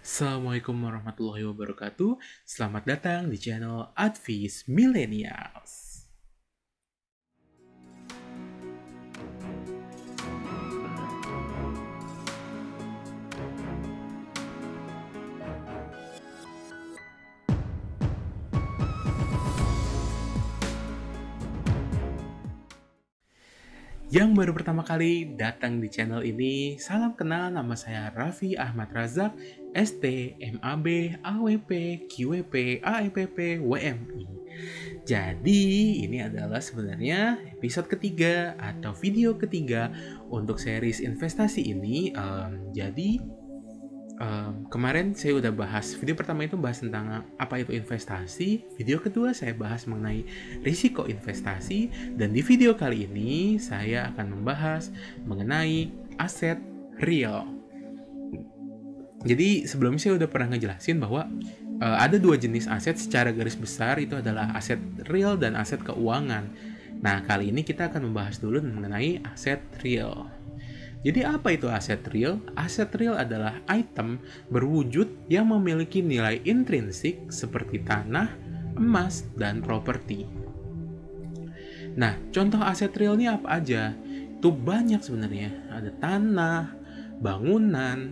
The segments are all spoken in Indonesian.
Assalamualaikum warahmatullahi wabarakatuh. Selamat datang di channel Advice Millennials. Yang baru pertama kali datang di channel ini, salam kenal, nama saya Raffi Ahmad Razak, ST, MAB, AWP, QWP, AEPP, WMI. Jadi, ini adalah sebenarnya episode ketiga atau video ketiga untuk series investasi ini. Kemarin saya udah bahas, video pertama itu bahas tentang apa itu investasi, video kedua saya bahas mengenai risiko investasi, dan di video kali ini saya akan membahas mengenai aset real. Jadi sebelumnya saya udah pernah ngejelasin bahwa ada dua jenis aset secara garis besar, itu adalah aset real dan aset keuangan. Nah, kali ini kita akan membahas dulu mengenai aset real. Jadi apa itu aset real? Aset real adalah item berwujud yang memiliki nilai intrinsik seperti tanah, emas, dan properti. Nah, contoh aset real ini apa aja? Itu banyak sebenarnya. Ada tanah, bangunan,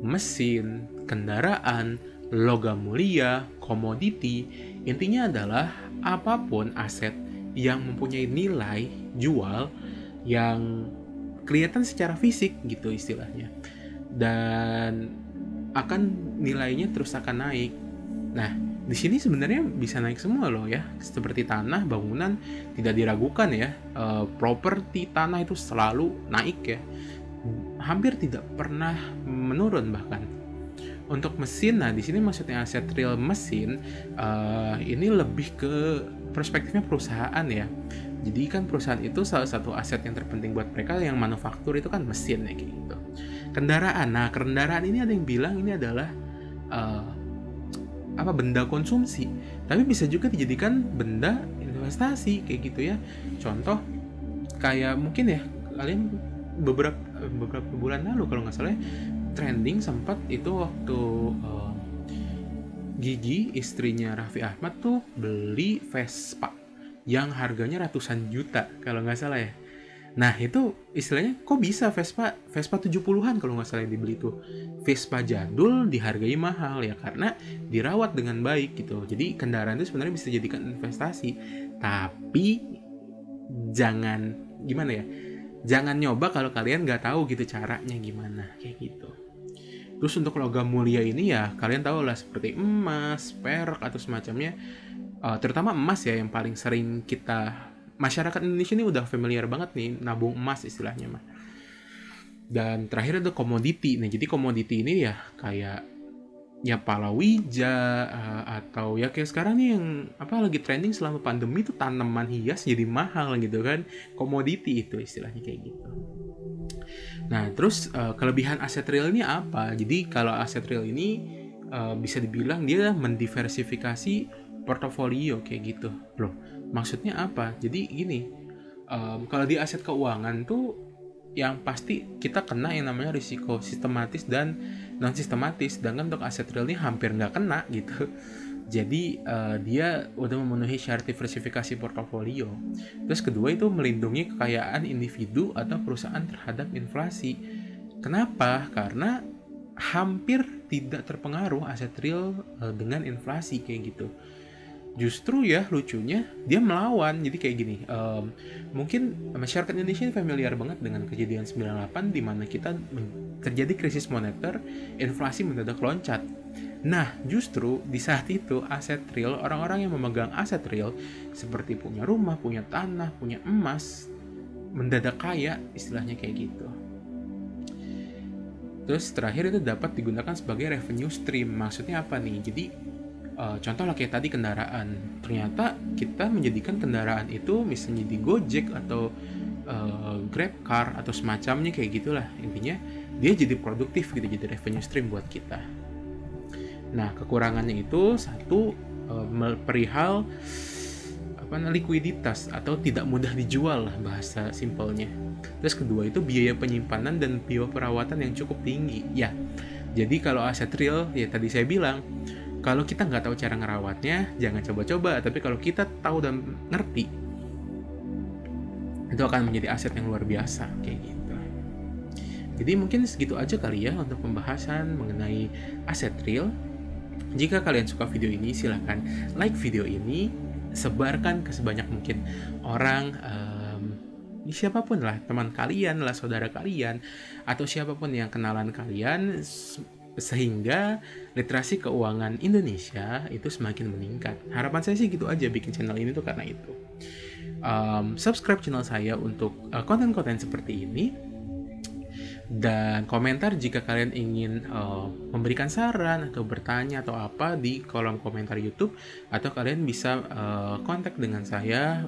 mesin, kendaraan, logam mulia, komoditi. Intinya adalah apapun aset yang mempunyai nilai jual yang kelihatan secara fisik gitu istilahnya, dan akan nilainya terus akan naik. Nah, di sini sebenarnya bisa naik semua loh ya, seperti tanah, bangunan tidak diragukan ya. Properti tanah itu selalu naik ya, hampir tidak pernah menurun bahkan. Untuk mesin, nah di sini maksudnya aset real mesin, ini lebih ke perspektifnya perusahaan ya. Jadi kan perusahaan itu salah satu aset yang terpenting buat mereka yang manufaktur itu kan mesin ya kayak gitu. Kendaraan, nah kendaraan ini ada yang bilang ini adalah benda konsumsi, tapi bisa juga dijadikan benda investasi kayak gitu ya. Contoh kayak mungkin ya kalian beberapa bulan lalu kalau nggak salah trending sempat itu waktu Gigi istrinya Raffi Ahmad tuh beli Vespa yang harganya ratusan juta kalau nggak salah ya. Nah itu istilahnya kok bisa Vespa 70-an kalau nggak salah yang dibeli tuh. Vespa jadul dihargai mahal ya karena dirawat dengan baik gitu. Jadi kendaraan itu sebenarnya bisa dijadikan investasi. Tapi jangan gimana ya? Jangan nyoba kalau kalian nggak tahu gitu caranya gimana kayak gitu. Terus untuk logam mulia ini ya kalian tahu lah seperti emas, perak atau semacamnya. Terutama emas ya yang paling sering kita, masyarakat Indonesia ini udah familiar banget nih nabung emas istilahnya mah. Dan terakhir ada komoditi. Nah jadi komoditi ini ya kayak ya palawija, atau ya kayak sekarang nih yang lagi trending selama pandemi itu tanaman hias jadi mahal gitu kan. Komoditi itu istilahnya kayak gitu. Nah terus kelebihan aset real ini apa? Jadi kalau aset real ini bisa dibilang dia mendiversifikasi portofolio kayak gitu. Loh, maksudnya apa? Jadi gini, kalau di aset keuangan tuh yang pasti kita kena yang namanya risiko sistematis dan non sistematis, sedangkan untuk aset real ini hampir nggak kena gitu. Jadi dia udah memenuhi syarat diversifikasi portofolio. Terus kedua itu melindungi kekayaan individu atau perusahaan terhadap inflasi. Kenapa? Karena hampir tidak terpengaruh aset real dengan inflasi kayak gitu. Justru ya lucunya dia melawan. Jadi kayak gini, mungkin masyarakat Indonesia familiar banget dengan kejadian 98 di mana kita terjadi krisis moneter, inflasi mendadak loncat. Nah justru di saat itu aset real, orang-orang yang memegang aset real seperti punya rumah, punya tanah, punya emas, mendadak kaya istilahnya kayak gitu. Terus terakhir itu dapat digunakan sebagai revenue stream. Maksudnya apa nih? Jadi contoh lah kayak tadi kendaraan, ternyata kita menjadikan kendaraan itu misalnya di Gojek atau Grab Car atau semacamnya kayak gitulah. Intinya dia jadi produktif gitu, jadi revenue stream buat kita. Nah kekurangannya itu satu, perihal likuiditas atau tidak mudah dijual lah bahasa simpelnya. Terus kedua itu biaya penyimpanan dan biaya perawatan yang cukup tinggi. Ya, Jadi kalau aset real, ya tadi saya bilang, kalau kita nggak tahu cara ngerawatnya, jangan coba-coba. Tapi kalau kita tahu dan ngerti, itu akan menjadi aset yang luar biasa, kayak gitu. Jadi mungkin segitu aja kali ya untuk pembahasan mengenai aset real. Jika kalian suka video ini, silahkan like video ini, sebarkan ke sebanyak mungkin orang, siapapun lah, teman kalian lah, saudara kalian, atau siapapun yang kenalan kalian, sehingga literasi keuangan Indonesia itu semakin meningkat. Harapan saya sih gitu aja bikin channel ini tuh karena itu. Subscribe channel saya untuk konten-konten seperti ini. Dan komentar jika kalian ingin memberikan saran atau bertanya atau apa di kolom komentar YouTube, atau kalian bisa kontak dengan saya.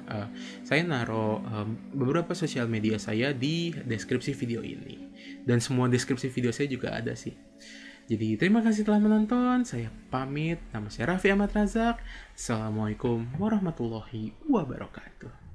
Saya naruh beberapa sosial media saya di deskripsi video ini, dan semua deskripsi video saya juga ada sih. Jadi terima kasih telah menonton. Saya pamit. Nama saya Raffi Ahmad Razak. Assalamualaikum warahmatullahi wabarakatuh.